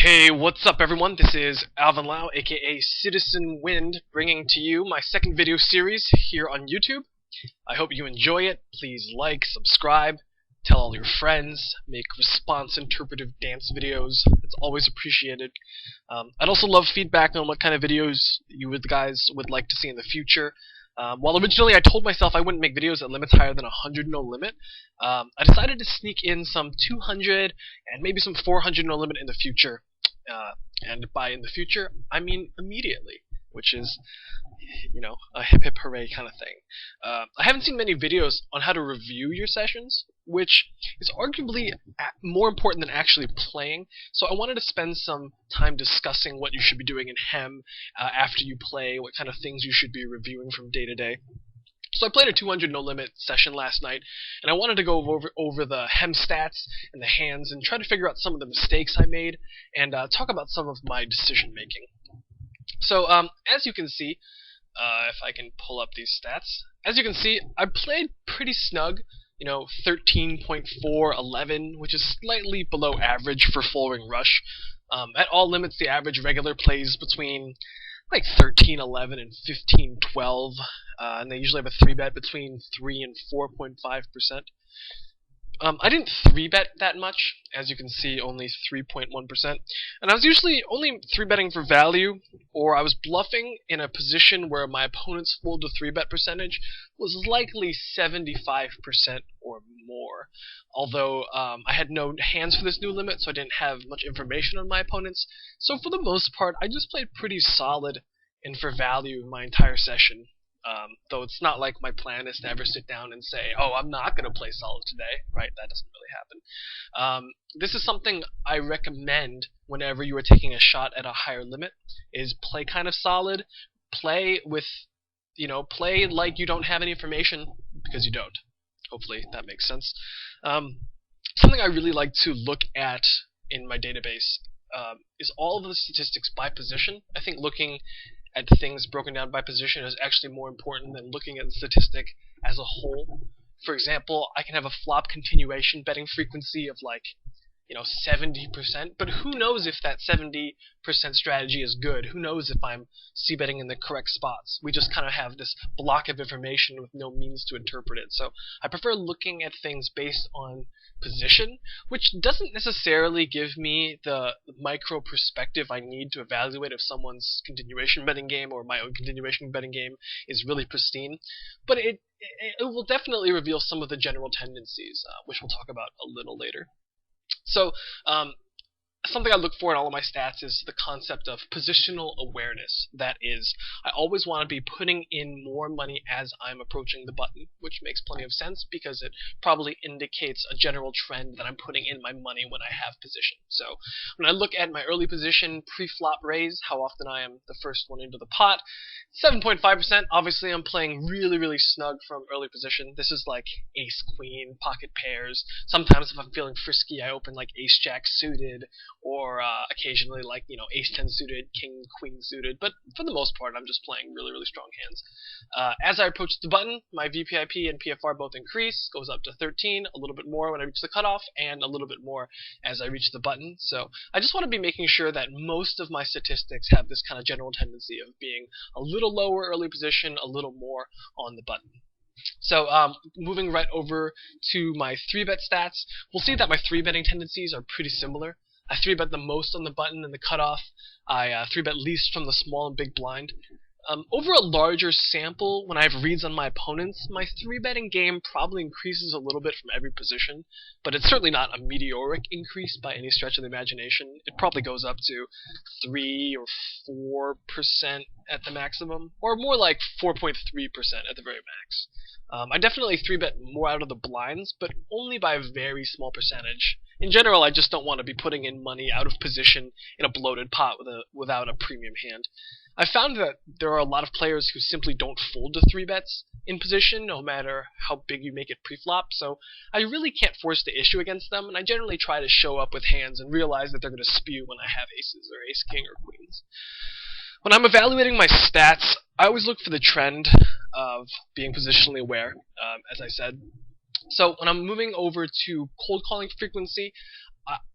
Hey, what's up everyone? This is Alvin Lau, aka Citizen Wind, bringing to you my second video series here on YouTube. I hope you enjoy it. Please like, subscribe, tell all your friends, make response interpretive dance videos. It's always appreciated. I'd also love feedback on what kind of videos you guys would like to see in the future. While originally I told myself I wouldn't make videos at limits higher than 100 no limit, I decided to sneak in some 200 and maybe some 400 no limit in the future. And by in the future, I mean immediately, which is, you know, a hip hip hooray kind of thing. I haven't seen many videos on how to review your sessions, which is arguably more important than actually playing, so I wanted to spend some time discussing what you should be doing in HEM after you play, what kind of things you should be reviewing from day to day. So I played a 200 no limit session last night, and I wanted to go over the HEM stats and the hands and try to figure out some of the mistakes I made and talk about some of my decision making. So as you can see, if I can pull up these stats, as you can see, I played pretty snug, you know, 13.411, which is slightly below average for full ring rush. At all limits, the average regular plays between like 13.11 and 15.12, and they usually have a 3-bet between 3 and 4.5%. I didn't 3-bet that much, as you can see, only 3.1%, and I was usually only 3-betting for value, or I was bluffing in a position where my opponent's full to 3-bet percentage was likely 75% or more. Although I had no hands for this new limit, so I didn't have much information on my opponents, so for the most part, I just played pretty solid and for value my entire session. Though it's not like my plan is to ever sit down and say, oh, I'm not going to play solid today, right? That doesn't really happen. This is something I recommend whenever you are taking a shot at a higher limit, is play kind of solid, play with, you know, play like you don't have any information, because you don't. Hopefully that makes sense. Something I really like to look at in my database is all of the statistics by position. I think looking at things broken down by position is actually more important than looking at the statistic as a whole. For example, I can have a flop continuation betting frequency of like, you know, 70%, but who knows if that 70% strategy is good? Who knows if I'm c-betting in the correct spots? We just kind of have this block of information with no means to interpret it. So I prefer looking at things based on position, which doesn't necessarily give me the micro perspective I need to evaluate if someone's continuation betting game or my own continuation betting game is really pristine, but it will definitely reveal some of the general tendencies, which we'll talk about a little later. So, something I look for in all of my stats is the concept of positional awareness. That is, I always want to be putting in more money as I'm approaching the button, which makes plenty of sense because it probably indicates a general trend that I'm putting in my money when I have position. So, when I look at my early position pre-flop raise, how often I am the first one into the pot, 7.5%. Obviously, I'm playing really, really snug from early position. This is like ace, queen, pocket pairs. Sometimes if I'm feeling frisky, I open like ace, jack suited, or occasionally like, you know, ace 10 suited, king, queen suited, but for the most part I'm just playing really, really strong hands. As I approach the button, my VPIP and PFR both increase, goes up to 13, a little bit more when I reach the cutoff, and a little bit more as I reach the button. So I just want to be making sure that most of my statistics have this kind of general tendency of being a little lower early position, a little more on the button. So moving right over to my 3-bet stats, we'll see that my 3-betting tendencies are pretty similar. I 3-bet the most on the button and the cutoff. I 3-bet least from the small and big blind. Over a larger sample, when I have reads on my opponents, my 3-betting game probably increases a little bit from every position, but it's certainly not a meteoric increase by any stretch of the imagination. It probably goes up to 3 or 4% at the maximum, or more like 4.3% at the very max. I definitely 3-bet more out of the blinds, but only by a very small percentage. In general, I just don't want to be putting in money out of position in a bloated pot without a premium hand. I found that there are a lot of players who simply don't fold to 3-bets in position, no matter how big you make it pre-flop, so I really can't force the issue against them, and I generally try to show up with hands and realize that they're going to spew when I have aces or ace-king or queens. When I'm evaluating my stats, I always look for the trend of being positionally aware, as I said. So when I'm moving over to cold calling frequency,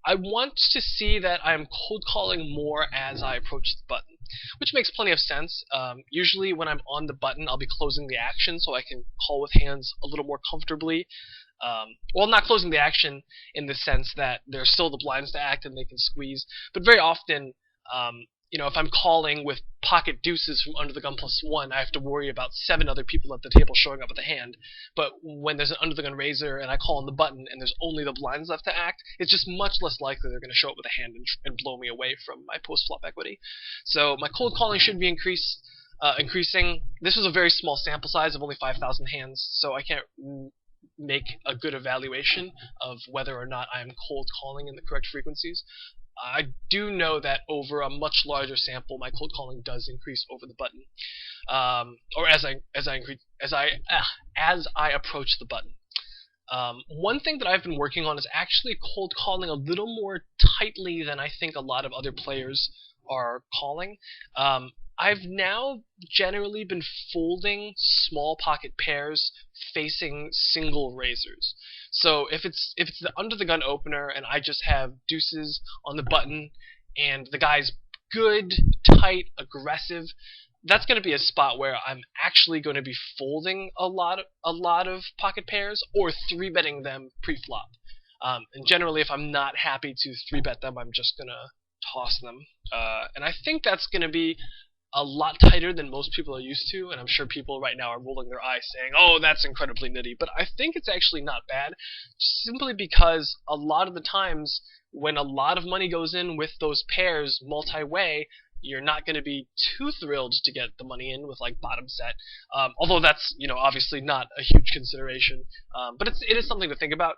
I want to see that I'm cold calling more as I approach the button, which makes plenty of sense. Usually when I'm on the button, I'll be closing the action so I can call with hands a little more comfortably. Well, not closing the action in the sense that there's still the blinds to act and they can squeeze, but very often, if I'm calling with pocket deuces from under the gun +1, I have to worry about 7 other people at the table showing up with a hand. But when there's an under the gun raiser and I call on the button and there's only the blinds left to act, it's just much less likely they're going to show up with a hand and blow me away from my post-flop equity. So my cold calling should be increasing. This was a very small sample size of only 5,000 hands, so I can't make a good evaluation of whether or not I'm cold calling in the correct frequencies. I do know that over a much larger sample, my cold calling does increase over the button, or as I approach the button. One thing that I've been working on is actually cold calling a little more tightly than I think a lot of other players are calling. I've now generally been folding small pocket pairs facing single raisers. So if it's the under the gun opener and I just have deuces on the button and the guy's good, tight, aggressive, that's going to be a spot where I'm actually going to be folding a lot of pocket pairs or 3-betting them pre-flop. And generally, if I'm not happy to 3-bet them, I'm just going to toss them. And I think that's going to be a lot tighter than most people are used to, and I'm sure people right now are rolling their eyes saying, oh, that's incredibly nitty, but I think it's actually not bad, simply because a lot of the times when a lot of money goes in with those pairs multi-way, you're not going to be too thrilled to get the money in with like bottom set, although that's obviously not a huge consideration, but it is something to think about.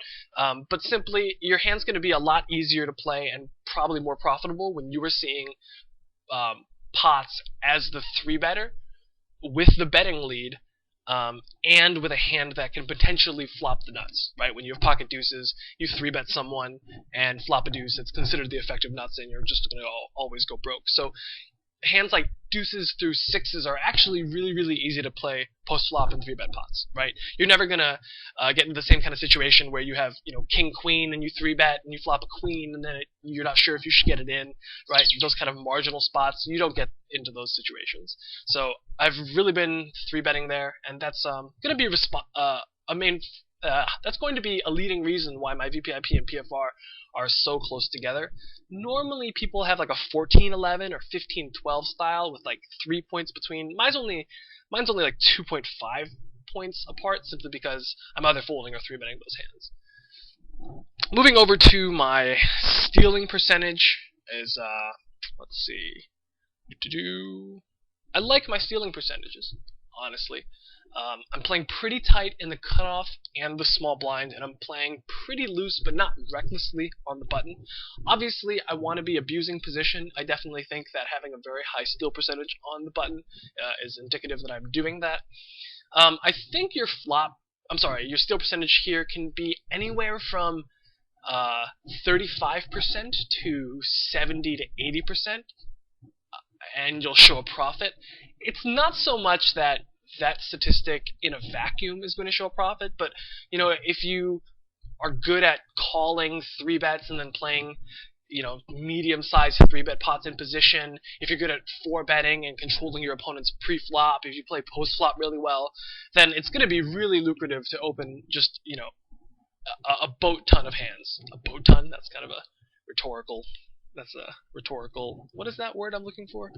But simply, your hand's going to be a lot easier to play and probably more profitable when you are seeing pots as the 3-better with the betting lead, and with a hand that can potentially flop the nuts, right? When you have pocket deuces, you 3-bet someone and flop a deuce, it's considered the effective nuts and you're just going to always go broke. So hands like deuces through 6s are actually really, really easy to play post-flop and 3-bet pots, right? You're never going to get into the same kind of situation where you have, king-queen and you 3-bet and you flop a queen and then you're not sure if you should get it in, right? Those kind of marginal spots, you don't get into those situations. So I've really been 3-betting there, and that's going to be that's going to be a leading reason why my VPIP and PFR are so close together. Normally people have like a 14-11 or 15-12 style with like 3 points between. Mine's only like 2.5 points apart, simply because I'm either folding or 3-betting those hands. Moving over to my stealing percentage is let's see. I like my stealing percentages, honestly. I'm playing pretty tight in the cutoff and the small blind, and I'm playing pretty loose but not recklessly on the button. Obviously, I want to be abusing position. I definitely think that having a very high steal percentage on the button is indicative that I'm doing that. I think your steal percentage here can be anywhere from 35% to 70 to 80%, and you'll show a profit. It's not so much that statistic in a vacuum is going to show a profit, but if you are good at calling 3-bets and then playing medium-sized 3-bet pots in position, if you're good at 4-betting and controlling your opponent's pre-flop, if you play post-flop really well, then it's going to be really lucrative to open just a boat ton of hands. A boat ton? That's kind of a rhetorical. That's a rhetorical. What is that word I'm looking for?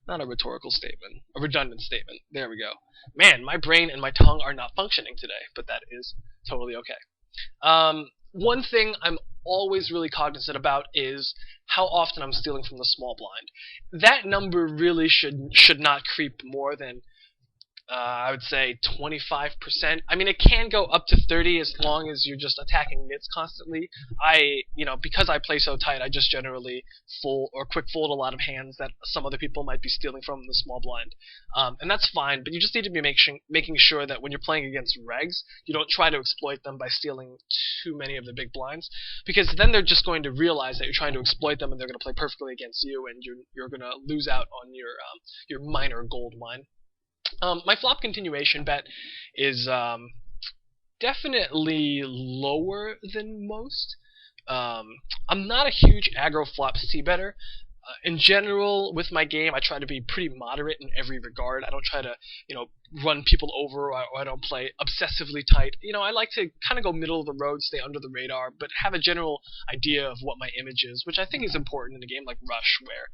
Not a rhetorical statement. A redundant statement. There we go. Man, my brain and my tongue are not functioning today, but that is totally okay. One thing I'm always really cognizant about is how often I'm stealing from the small blind. That number really should not creep more than I would say 25%. I mean, it can go up to 30 as long as you're just attacking nits constantly. Because I play so tight, I just generally quick fold a lot of hands that some other people might be stealing from the small blind. And that's fine, but you just need to be making sure that when you're playing against regs, you don't try to exploit them by stealing too many of the big blinds, because then they're just going to realize that you're trying to exploit them and they're going to play perfectly against you, and you're going to lose out on your minor gold mine. My flop continuation bet is definitely lower than most. I'm not a huge aggro flop c-better. In general, with my game, I try to be pretty moderate in every regard. I don't try to, run people over, or I don't play obsessively tight. I like to kind of go middle of the road, stay under the radar, but have a general idea of what my image is, which I think is important in a game like Rush, where,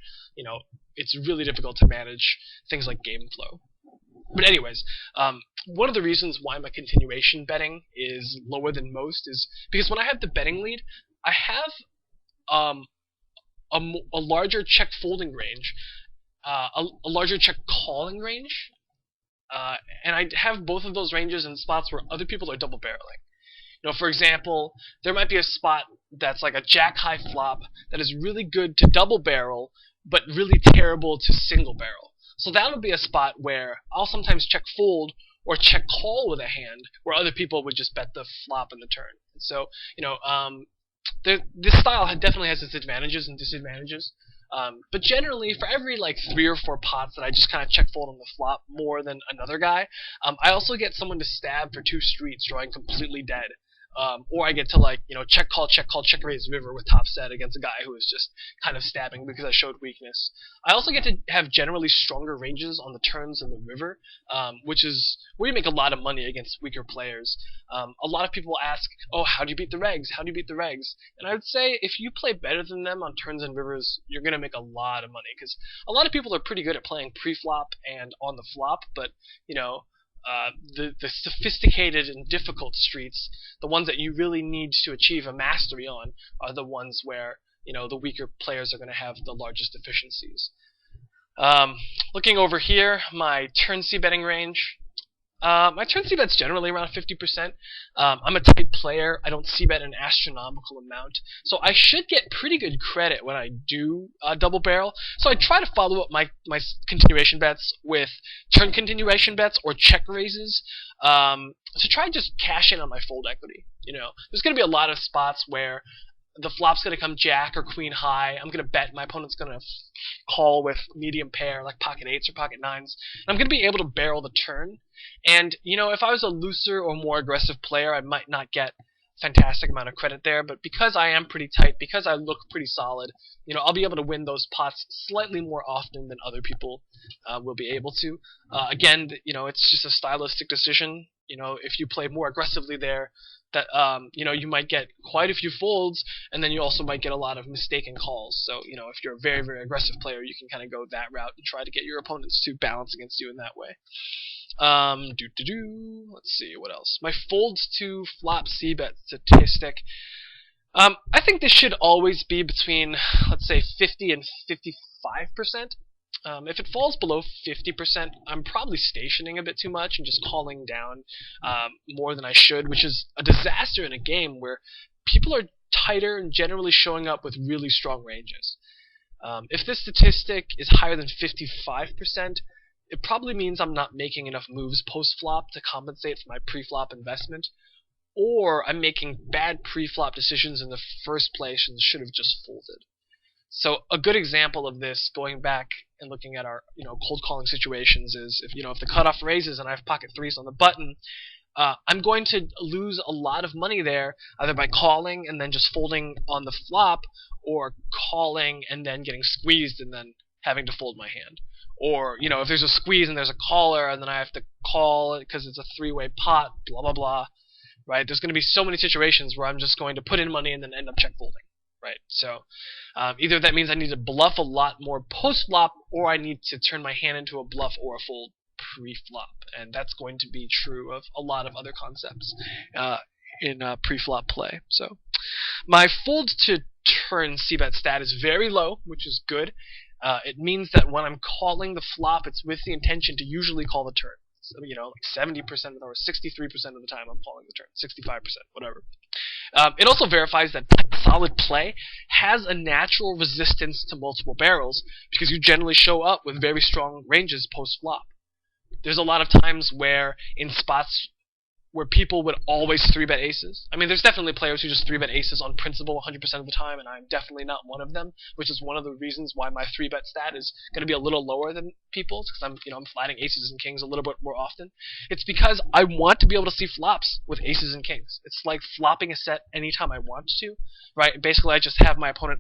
it's really difficult to manage things like game flow. But anyways, one of the reasons why my continuation betting is lower than most is because when I have the betting lead, I have a larger check folding range, a larger check calling range, and I have both of those ranges in spots where other people are double barreling. For example, there might be a spot that's like a jack high flop that is really good to double barrel, but really terrible to single barrel. So that would be a spot where I'll sometimes check fold or check call with a hand where other people would just bet the flop and the turn. So, this style definitely has its advantages and disadvantages. But generally, for every like 3 or 4 pots that I just kind of check fold on the flop more than another guy, I also get someone to stab for 2 streets, drawing completely dead. Or I get to check call, check raise river with top set against a guy who is just kind of stabbing because I showed weakness. I also get to have generally stronger ranges on the turns and the river, which is where you make a lot of money against weaker players. A lot of people ask, oh, how do you beat the regs? How do you beat the regs? And I would say if you play better than them on turns and rivers, you're going to make a lot of money, because a lot of people are pretty good at playing pre-flop and on the flop, but, the sophisticated and difficult streets, the ones that you really need to achieve a mastery on, are the ones where the weaker players are going to have the largest deficiencies. Looking over here, my turn C betting range. My turn C bet's generally around 50%. I'm a tight player. I don't C bet an astronomical amount, so I should get pretty good credit when I do double barrel. So I try to follow up my continuation bets with turn continuation bets or check raises to try and just cash in on my fold equity. There's going to be a lot of spots where the flop's going to come jack or queen high. I'm going to bet. My opponent's going to call with medium pair, like pocket 8s or pocket 9s. And I'm going to be able to barrel the turn. And, if I was a looser or more aggressive player, I might not get fantastic amount of credit there. But because I am pretty tight, because I look pretty solid, I'll be able to win those pots slightly more often than other people will be able to. Again, it's just a stylistic decision. If you play more aggressively there, that you might get quite a few folds, and then you also might get a lot of mistaken calls. So if you're a very, very aggressive player, you can kind of go that route and try to get your opponents to balance against you in that way. Let's see what else. My folds to flop C bet statistic. I think this should always be between, let's say, 50 and 55%. If it falls below 50%, I'm probably stationing a bit too much and just calling down more than I should, which is a disaster in a game where people are tighter and generally showing up with really strong ranges. If this statistic is higher than 55%, it probably means I'm not making enough moves post-flop to compensate for my pre-flop investment, or I'm making bad pre-flop decisions in the first place and should have just folded. So a good example of this, going back and looking at our cold calling situations, is if the cutoff raises and I have pocket 3s on the button, I'm going to lose a lot of money there, either by calling and then just folding on the flop, or calling and then getting squeezed and then having to fold my hand. Or, if there's a squeeze and there's a caller and then I have to call it because it's a 3-way pot, blah, blah, blah, right? There's going to be so many situations where I'm just going to put in money and then end up check folding, right? So either that means I need to bluff a lot more post-flop, or I need to turn my hand into a bluff or a fold pre-flop. And that's going to be true of a lot of other concepts in pre-flop play. So my fold to turn C-bet stat is very low, which is good. It means that when I'm calling the flop, it's with the intention to usually call the turn. So, like 70% or 63% of the time I'm calling the turn, 65%, whatever. It also verifies that solid play has a natural resistance to multiple barrels, because you generally show up with very strong ranges post-flop. There's a lot of times where in spots where people would always 3-bet aces. I mean, there's definitely players who just 3-bet aces on principle 100% of the time, and I'm definitely not one of them, which is one of the reasons why my 3-bet stat is going to be a little lower than people's, because I'm flatting aces and kings a little bit more often. It's because I want to be able to see flops with aces and kings. It's like flopping a set anytime I want to, right? Basically, I just have my opponent